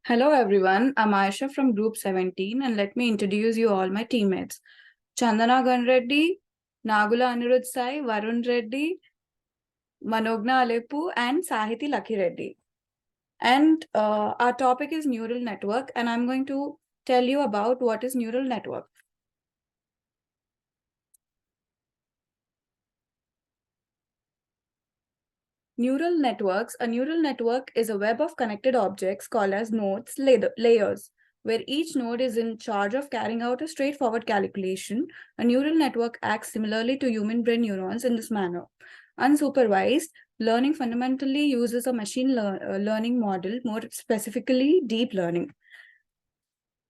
Hello everyone, I'm Aisha from Group 17 and let me introduce you all my teammates. Chandana Ganreddy, Nagula Anirudh Sai, Varun Reddy, Manogna Alepu and Sahiti Lucky Reddy. And our topic is neural network and I'm going to tell you about what is neural network. Neural networks. A neural network is a web of connected objects called as nodes, layers, where each node is in charge of carrying out a straightforward calculation. A neural network acts similarly to human brain neurons in this manner. Unsupervised learning fundamentally uses a machine learning model, more specifically deep learning.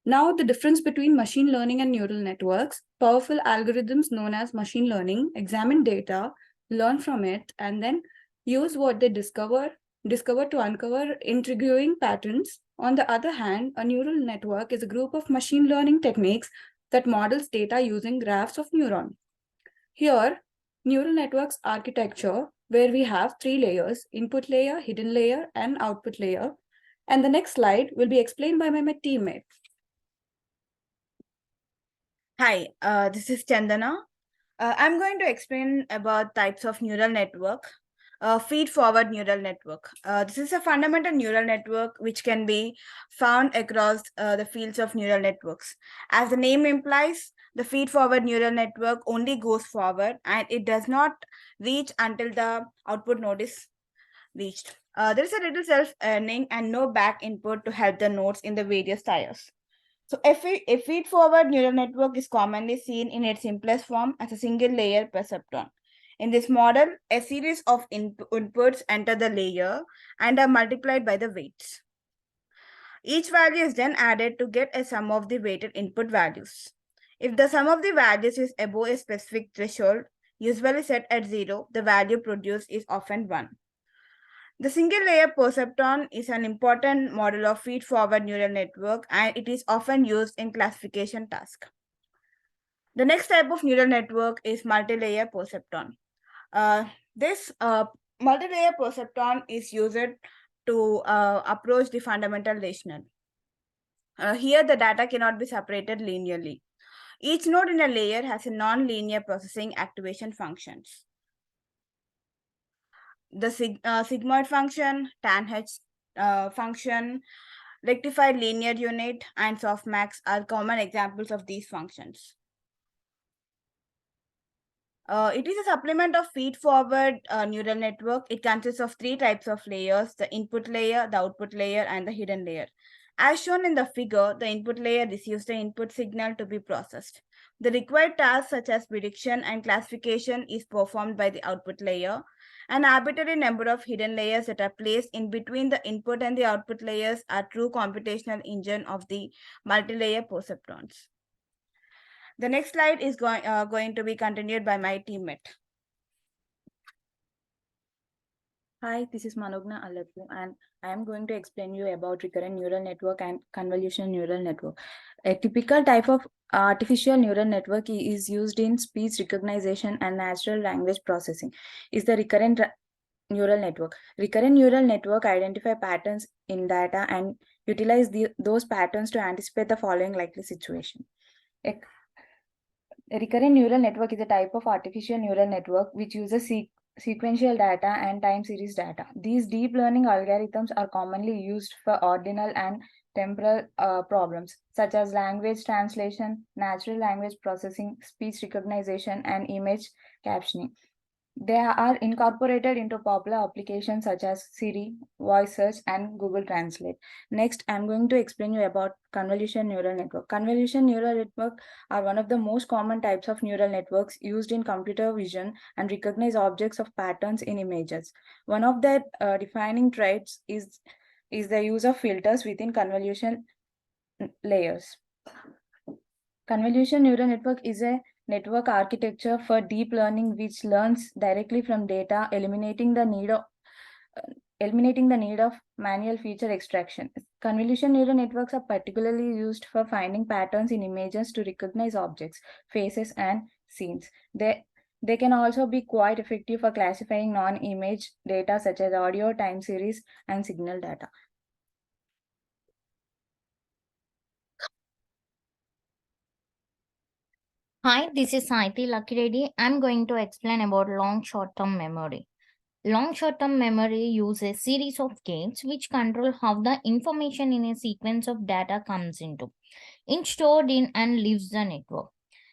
Now, the difference between machine learning and neural networks. Powerful algorithms known as machine learning examine data, learn from it, and then use what they discover to uncover intriguing patterns. On the other hand, a neural network is a group of machine learning techniques that models data using graphs of neurons. Here, neural networks architecture, where we have three layers: input layer, hidden layer, and output layer. And the next slide will be explained by my teammate. Hi, this is Chandana. I'm going to explain about types of neural network. Feed-forward neural network. This is a fundamental neural network which can be found across the fields of neural networks. As the name implies, the feed-forward neural network only goes forward and it does not reach until the output node is reached. There is a little self-earning and no back input to help the nodes in the various tiers. So a feed-forward neural network is commonly seen in its simplest form as a single layer perceptron. In this model, a series of inputs enter the layer and are multiplied by the weights. Each value is then added to get a sum of the weighted input values. If the sum of the values is above a specific threshold, usually set at 0, the value produced is often 1. The single layer perceptron is an important model of feed-forward neural network and it is often used in classification tasks. The next type of neural network is multi-layer perceptron. This multi-layer perceptron is used to approach the fundamental rational. Here the data cannot be separated linearly. Each node in a layer has a non-linear processing activation functions. The sigmoid function, tanh function, rectified linear unit, and softmax are common examples of these functions. It is a supplement of feed-forward neural network. It consists of three types of layers: the input layer, the output layer, and the hidden layer. As shown in the figure, the input layer receives the input signal to be processed. The required tasks such as prediction and classification is performed by the output layer. An arbitrary number of hidden layers that are placed in between the input and the output layers are true computational engine of the multi-layer perceptrons. The next slide is going to be continued by my teammate. Hi, this is Manogna Alepu and I am going to explain you about recurrent neural network and convolutional neural network. A typical type of artificial neural network is used in speech recognition and natural language processing. Is the recurrent neural network. Recurrent neural network identify patterns in data and utilize those patterns to anticipate the following likely situation. A recurrent neural network is a type of artificial neural network which uses sequential data and time series data. These deep learning algorithms are commonly used for ordinal and temporal problems such as language translation, natural language processing, speech recognition, and image captioning. They are incorporated into popular applications such as Siri, Voice Search, and Google Translate. Next, I'm going to explain you about convolutional neural network. Convolutional neural network are one of the most common types of neural networks used in computer vision and recognize objects of patterns in images. One of their defining traits is the use of filters within convolution layers. Convolutional neural network is a network architecture for deep learning which learns directly from data, eliminating the need of manual feature extraction. Convolutional neural networks are particularly used for finding patterns in images to recognize objects, faces, and scenes. They can also be quite effective for classifying non-image data such as audio, time series, and signal data. Hi, this is Saiti Lakiredi. I'm going to explain about long short-term memory. Long short-term memory uses a series of gates which control how the information in a sequence of data comes into, stored in and leaves the network.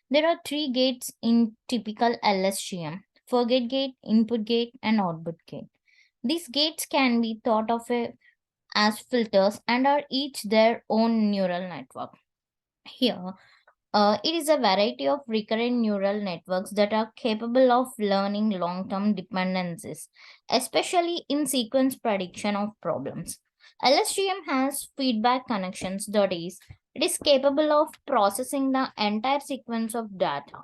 There are three gates in typical LSTM: forget gate, input gate, and output gate. These gates can be thought of as filters and are each their own neural network. Here, it is a variety of recurrent neural networks that are capable of learning long term dependencies, especially in sequence prediction of problems. LSTM has feedback connections, that is, it is capable of processing the entire sequence of data,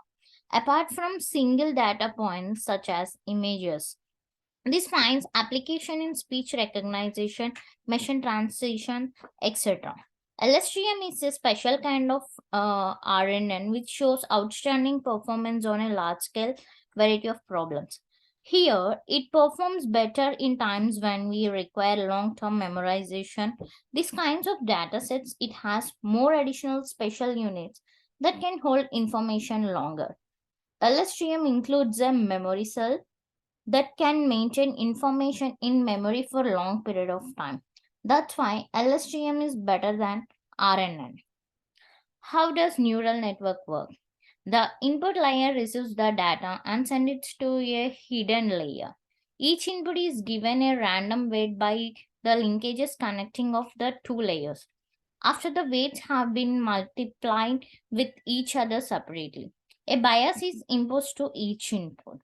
apart from single data points such as images. This finds application in speech recognition, machine translation, etc. LSTM is a special kind of RNN which shows outstanding performance on a large scale variety of problems. Here, it performs better in times when we require long term memorization. These kinds of data sets, it has more additional special units that can hold information longer. LSTM includes a memory cell that can maintain information in memory for a long period of time. That's why LSTM is better than RNN. How does neural network work? The input layer receives the data and sends it to a hidden layer. Each input is given a random weight by the linkages connecting of the two layers. After the weights have been multiplied with each other separately, a bias is imposed to each input.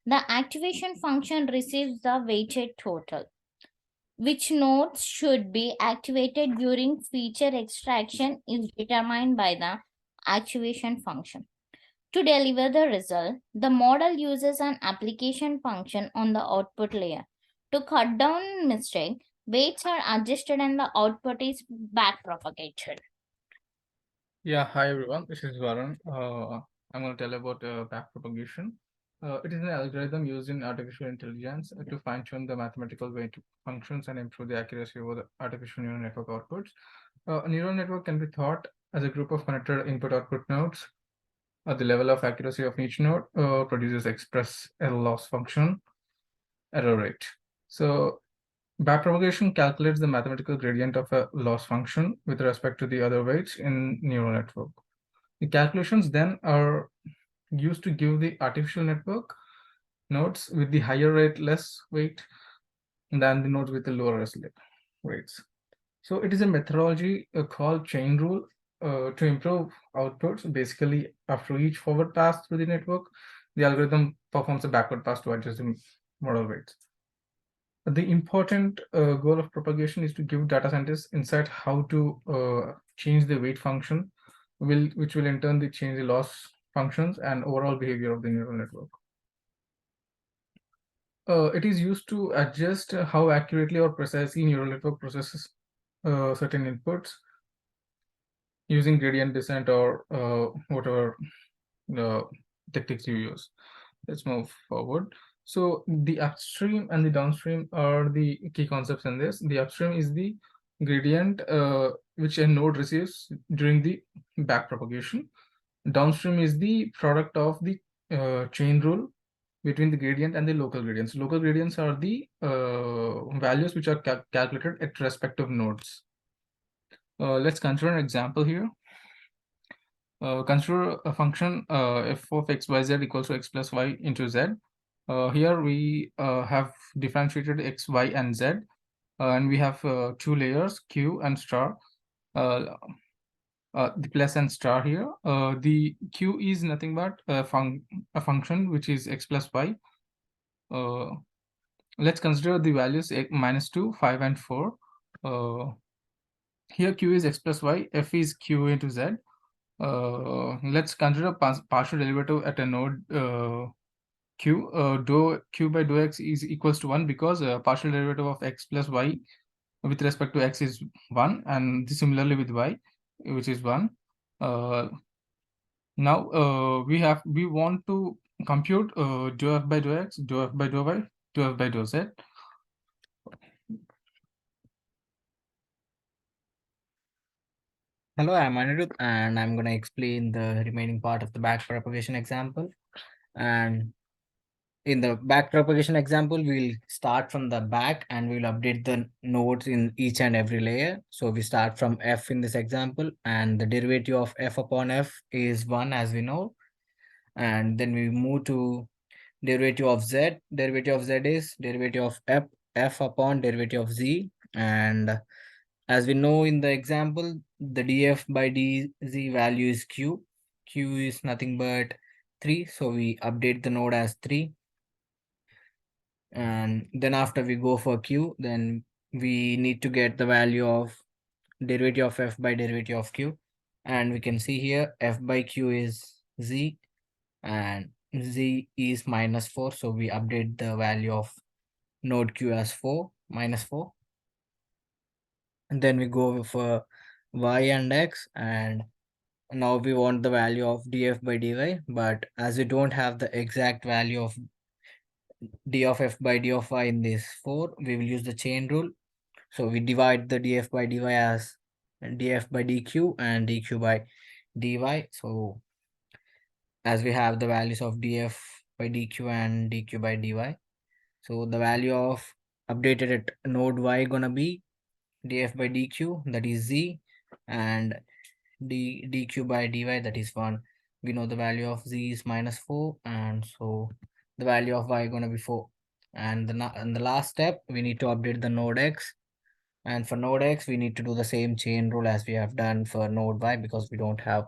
The activation function receives the weighted total. Which nodes should be activated during feature extraction is determined by the activation function. To deliver the result, the model uses an application function on the output layer. To cut down mistake, weights are adjusted and the output is backpropagated. Yeah, hi everyone. This is Varun. I'm going to tell about backpropagation. It is an algorithm used in artificial intelligence to fine-tune the mathematical weight functions and improve the accuracy of the artificial neural network outputs. A neural network can be thought as a group of connected input-output nodes. The level of accuracy of each node produces express a loss function error rate. So backpropagation calculates the mathematical gradient of a loss function with respect to the other weights in neural network. The calculations then are used to give the artificial network nodes with the higher rate less weight than the nodes with the lower weights. So it is a methodology called chain rule to improve outputs. Basically, after each forward pass through the network, the algorithm performs a backward pass to adjust the model weights. The important goal of propagation is to give data scientists insight how to change the weight function, which will in turn change the loss functions and overall behavior of the neural network. It is used to adjust how accurately or precisely neural network processes certain inputs using gradient descent or whatever tactics you use. Let's move forward. So the upstream and the downstream are the key concepts in this. The upstream is the gradient which a node receives during the backpropagation. Downstream is the product of the chain rule between the gradient and the local gradients. Local gradients are the values which are calculated at respective nodes. Let's consider an example here. Consider a function f of x by z equals to x plus y into z. Here we have differentiated x, y, and z, and we have two layers, q and star. The plus and star here. The q is nothing but a function which is x plus y. Let's consider the values -2, 5, and 4. Here q is x plus y, f is q into z. Let's consider partial derivative at a node q. Dou q by dou x is equals to 1 because partial derivative of x plus y with respect to x is 1, and similarly with y, which is 1. Now we want to compute dou f by dou x, dou f by dou y, dou f by dou z. Hello, I'm Anirudh and I'm going to explain the remaining part of the backpropagation example. And in the backpropagation example, we'll start from the back and we'll update the nodes in each and every layer. So we start from f in this example, and the derivative of f upon f is 1, as we know. And then we move to derivative of z. Derivative of z is derivative of f upon derivative of z. And as we know in the example, the df by dz value is q. Q is nothing but 3. So we update the node as 3. And then after we go for q, then we need to get the value of derivative of f by derivative of q. And we can see here f by q is z and z is -4. So we update the value of node q as 4, -4. And then we go for y and x, and now we want the value of df by dy, but as we don't have the exact value of d of f by d of y in this 4, we will use the chain rule. So we divide the df by dy as df by dq and dq by dy. So as we have the values of df by dq and dq by dy, so the value of updated at node y gonna be df by dq, that is z, and dq by dy, that is 1. We know the value of z is -4, and so the value of y gonna be 4. And the last step, we need to update the node x. And for node x, we need to do the same chain rule as we have done for node y, because we don't have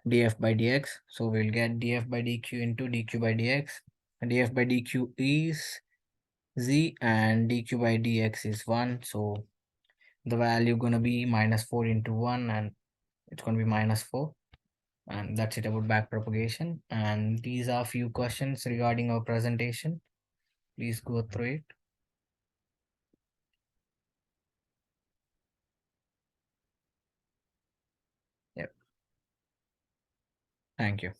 df by dx. So we'll get df by dq into dq by dx. And df by dq is z and dq by dx is 1. So the value gonna be -4 into 1, and it's gonna be -4. And that's it about backpropagation. And these are few questions regarding our presentation. Please go through it. Yep. Thank you.